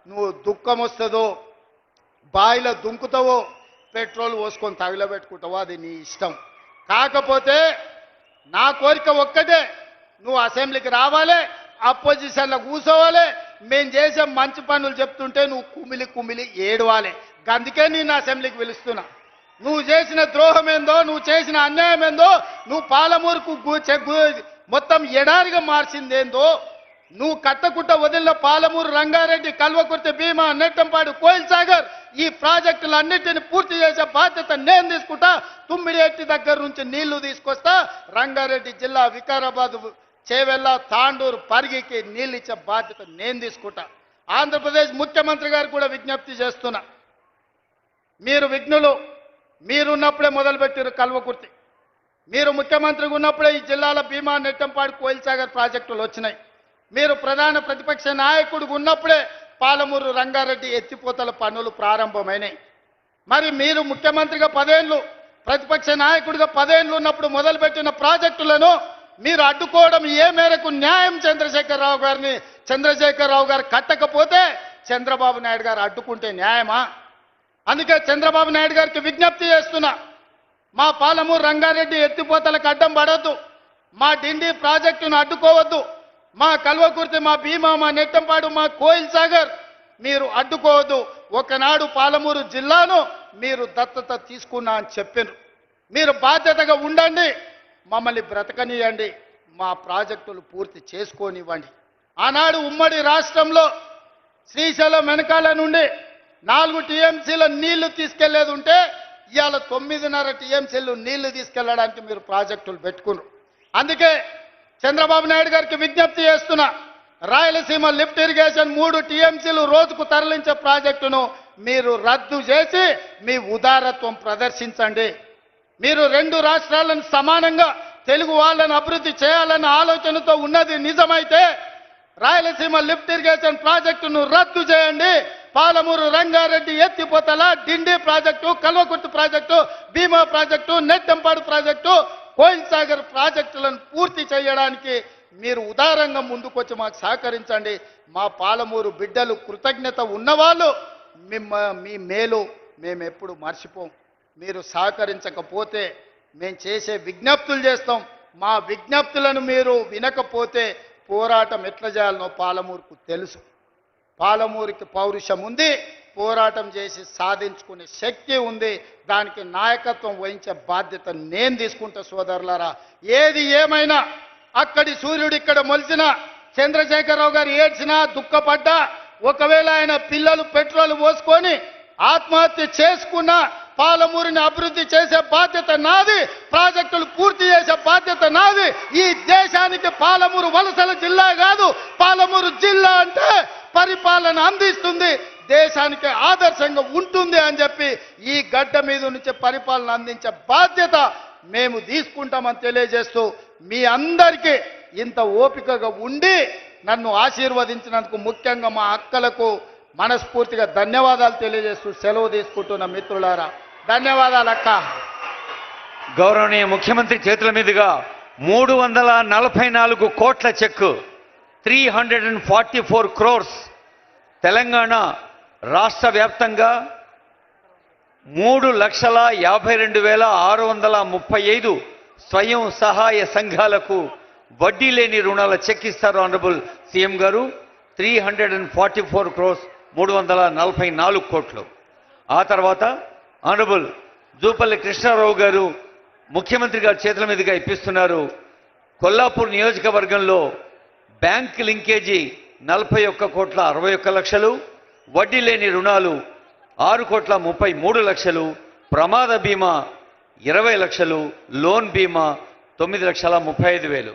నువ్వు దుఃఖం వస్తుందో బాయిలో దుంకుతావో పెట్రోల్ పోసుకొని తగిలబెట్టుకుంటావో అది నీ ఇష్టం. కాకపోతే నా కోరిక ఒక్కటే, నువ్వు అసెంబ్లీకి రావాలి, అపోజిషన్లో కూర్చోవాలి, మేము చేసే మంచి పనులు చెప్తుంటే నువ్వు కుమిలి కుమిలి ఏడవాలి. అందుకే నేను అసెంబ్లీకి పిలుస్తున్నా. నువ్వు చేసిన ద్రోహం ఏందో, నువ్వు చేసిన అన్యాయం ఏందో, నువ్వు పాలమూరుకు మొత్తం ఎడారిగా మార్చిందేందో, నువ్వు కట్టకుట్ట వదిలిన పాలమూరు, రంగారెడ్డి, కల్వకుర్తి, భీమా, నెట్టంపాడు, కోయిల్ సాగర్ ఈ ప్రాజెక్టులన్నింటినీ పూర్తి చేసే బాధ్యత నేను తీసుకుంటా. తుమ్మిడి ఎట్టి దగ్గర నుంచి నీళ్లు తీసుకొస్తా. రంగారెడ్డి జిల్లా వికారాబాద్, చేవెళ్ళ, తాండూరు, పరిగికి నీళ్ళు ఇచ్చే బాధ్యత నేను తీసుకుంటా. ఆంధ్రప్రదేశ్ ముఖ్యమంత్రి గారు కూడా విజ్ఞప్తి చేస్తున్నా, మీరు విఘ్నులు, మీరున్నప్పుడే మొదలుపెట్టారు కల్వకుర్తి. మీరు ముఖ్యమంత్రిగా ఉన్నప్పుడే ఈ జిల్లాల భీమా, నెట్టంపాడు, కోయిల్ సాగర్ ప్రాజెక్టులు వచ్చినాయి. మీరు ప్రధాన ప్రతిపక్ష నాయకుడిగా ఉన్నప్పుడే పాలమూరు, రంగారెడ్డి ఎత్తిపోతల పనులు ప్రారంభమైనాయి. మరి మీరు ముఖ్యమంత్రిగా 10 ఏళ్ళు, ప్రతిపక్ష నాయకుడిగా 10 ఏళ్ళు ఉన్నప్పుడు మొదలుపెట్టిన ప్రాజెక్టులను మీరు అడ్డుకోవడం ఏ మేరకు న్యాయం? చంద్రశేఖరరావు గారు కట్టకపోతే చంద్రబాబు నాయుడు గారు అడ్డుకుంటే న్యాయమా? అందుకే చంద్రబాబు నాయుడు గారికి విజ్ఞప్తి చేస్తున్నా, మా పాలమూరు, రంగారెడ్డి ఎత్తిపోతలకు అడ్డం పడవద్దు, మా డిండి ప్రాజెక్టును అడ్డుకోవద్దు, మా కల్వకుర్తి, మా భీమా, మా నెట్టంపాడు, మా కోయిల్ సాగర్ మీరు అడ్డుకోవద్దు. ఒకనాడు పాలమూరు జిల్లాను మీరు దత్తత తీసుకున్నా అని చెప్పారు. మీరు బాధ్యతగా ఉండండి, మమ్మల్ని బ్రతకనియండి, మా ప్రాజెక్టులు పూర్తి చేసుకోనివ్వండి. ఆనాడు ఉమ్మడి రాష్ట్రంలో శ్రీశైలం వెనకాల నుండి 4 టీఎంసీల నీళ్లు తీసుకెళ్లేది ఉంటే ఇవాళ 9.5 టీఎంసీలు నీళ్లు తీసుకెళ్లడానికి మీరు ప్రాజెక్టులు పెట్టుకున్నారు. అందుకే చంద్రబాబు నాయుడు గారికి విజ్ఞప్తి చేస్తున్నా, రాయలసీమ లిఫ్ట్ ఇరిగేషన్ 3 టీఎంసీలు రోజుకు తరలించే ప్రాజెక్టును మీరు రద్దు చేసి మీ ఉదారత్వం ప్రదర్శించండి. మీరు 2 రాష్ట్రాలను సమానంగా తెలుగు వాళ్ళను అభివృద్ధి చేయాలన్న ఆలోచనతో ఉన్నది నిజమైతే రాయలసీమ లిఫ్ట్ ఇరిగేషన్ ప్రాజెక్టును రద్దు చేయండి. పాలమూరు, రంగారెడ్డి ఎత్తిపోతల, డిండి ప్రాజెక్టు, కల్వకుర్తి ప్రాజెక్టు, భీమా ప్రాజెక్టు, నెట్టంపాడు ప్రాజెక్టు, కోయిల్ సాగర్ ప్రాజెక్టులను పూర్తి చేయడానికి మీరు ఉదారంగా ముందుకొచ్చి మాకు సహకరించండి. మా పాలమూరు బిడ్డలు కృతజ్ఞత ఉన్నవాళ్ళు, మీ మేలు మేము ఎప్పుడు మర్చిపోం. మీరు సహకరించకపోతే మేము చేసే విజ్ఞప్తులు చేస్తాం. మా విజ్ఞప్తులను మీరు వినకపోతే పోరాటం ఎట్లా చేయాలనో పాలమూరుకు తెలుసు. పాలమూరుకి పౌరుషం ఉంది, పోరాటం చేసి సాధించుకునే శక్తి ఉంది. దానికి నాయకత్వం వహించే బాధ్యత నేను తీసుకుంటా సోదరులారా. ఏది ఏమైనా అక్కడి సూర్యుడు ఇక్కడ మొలిచిన చంద్రశేఖరరావు గారు ఏడ్చినా, దుఃఖపడ్డా, ఒకవేళ ఆయన పిల్లలు పెట్రోల్ పోసుకొని ఆత్మహత్య చేసుకున్న పాలమూరుని అభివృద్ధి చేసే బాధ్యత నాది, ప్రాజెక్టులు పూర్తి చేసే బాధ్యత నాది. ఈ దేశానికి పాలమూరు వలసల జిల్లా కాదు, పాలమూరు జిల్లా అంటే పరిపాలన అందిస్తుంది, దేశానికి ఆదర్శంగా ఉంటుంది అని చెప్పి ఈ గడ్డ మీద నుంచి పరిపాలన అందించే బాధ్యత మేము తీసుకుంటామని తెలియజేస్తూ మీ అందరికీ ఇంత ఓపికగా ఉండి నన్ను ఆశీర్వదించినందుకు ముఖ్యంగా మా అక్కలకు మనస్ఫూర్తిగా ధన్యవాదాలు తెలియజేస్తూ సెలవు తీసుకుంటున్న మిత్రులారా, ధన్యవాదాలు అక్క. గౌరవనీయ ముఖ్యమంత్రి చేతుల మీదుగా 344 కోట్ల చెక్కు 344 crores తెలంగాణ రాష్ట్ర వ్యాప్తంగా 3,52,635 స్వయం సహాయ సంఘాలకు వడ్డీ లేని రుణాల చెక్ ఇస్తారు ఆనరబుల్ సీఎం గారు. 344 crores 344 కోట్లు. ఆ తర్వాత ఆనరబుల్ జూపల్లి కృష్ణారావు గారు ముఖ్యమంత్రి గారి చేతుల మీదుగా ఇప్పిస్తున్నారు. కొల్లాపూర్ నియోజకవర్గంలో బ్యాంక్ లింకేజీ 41,61,61,00,000, వడ్డీ లేని రుణాలు 6,33,00,000, ప్రమాద బీమా 20 లక్షలు, లోన్ బీమా 9,35,000.